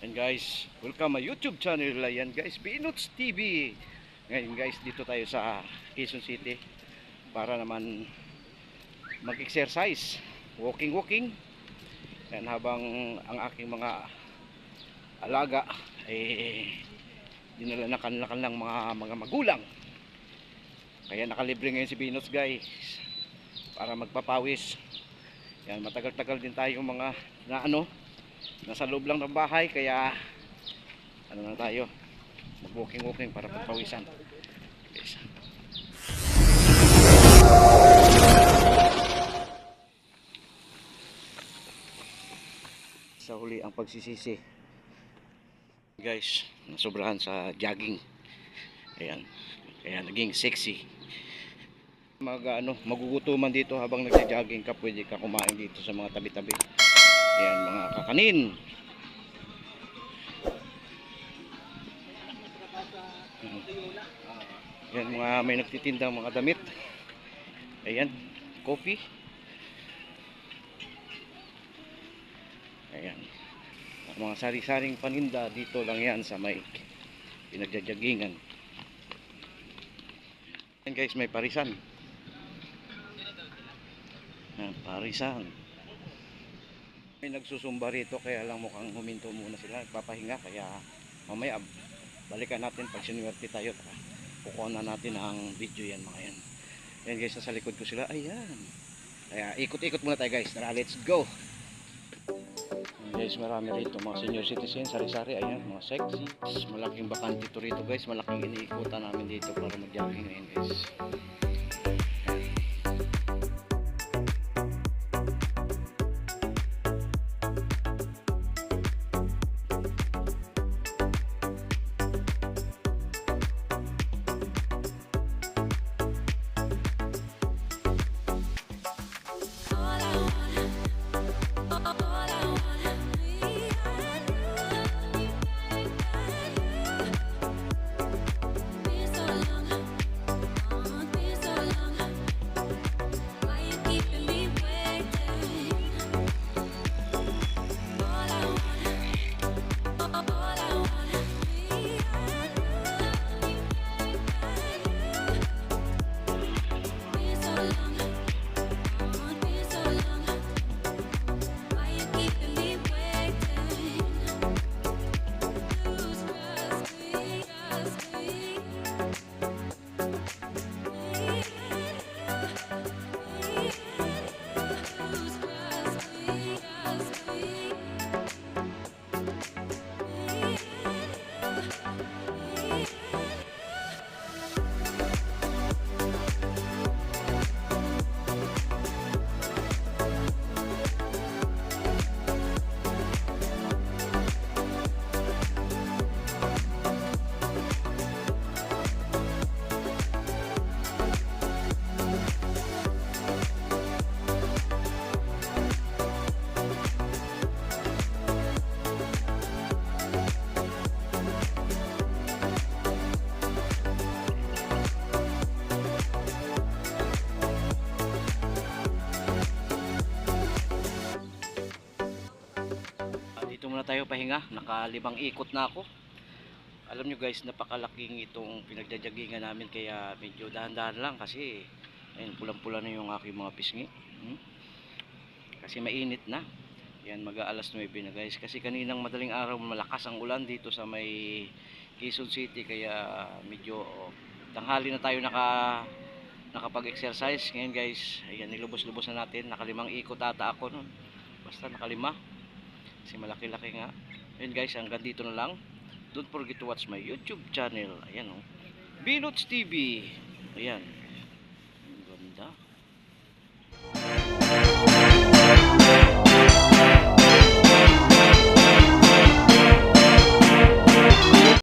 And guys, welcome my YouTube channel. Ayan guys, Binots TV. Ngayon guys, dito tayo sa Quezon City para naman mag-exercise, walking. And habang ang aking mga alaga ay dinala na kanilang mga magulang. Kaya nakalibre ngayon si Binots guys para magpapawis. Yan, matagal-tagal din tayo mga nasa loob lang ng bahay, kaya na tayo mag-walking para pagpawisan. Yes. Sa huli ang pagsisisi guys, nasobrahan sa jogging. Ayan, kaya naging sexy. Magugutuman dito habang nagja-jogging ka, pwede ka kumain dito sa mga tabi-tabi. Ayan, mga kakanin. Ayan, may nagtitindang mga damit. Ayan, coffee. Ayan, mga sari-saring paninda dito lang yan sa may pinagjajagingan. Ayan guys, may parisan. Ayan, parisan. May nagsusumba rito, kaya lang mukhang huminto muna sila, nagpapahinga, kaya mamaya balikan natin pag sinuwerte tayo. Kukuha na natin ang video yan mga yan. Ayan guys, nasa likod ko sila. Ayan, kaya ikot-ikot muna tayo guys. Tara, let's go. Ayan guys, marami rito mga senior citizen, sari-sari. Ayan, mga sexy. Malaking bakante dito rito guys. Malaking iniikutan namin dito para mag-jogging ngayon guys. Dito muna tayo pahinga, naka-5 ikot na ako. Alam nyo guys, napakalaking itong pinagjajagingan namin, kaya medyo dahan-dahan lang kasi ayun, pulang-pula na yung aking mga pisngi. Kasi mainit na. Yan, mag-aalas 9 na guys, kasi kaninang madaling araw malakas ang ulan dito sa may Quezon City, kaya medyo tanghali na tayo nakapag-exercise ngayon guys. Ayan, nilubos-lubos na natin, naka-5 ikot ata ako nun, basta naka-5 kasi malaki-laki nga. Ayun guys, hanggang dito na lang. Don't forget to watch my YouTube channel. Ayan, Binots TV. Ayan.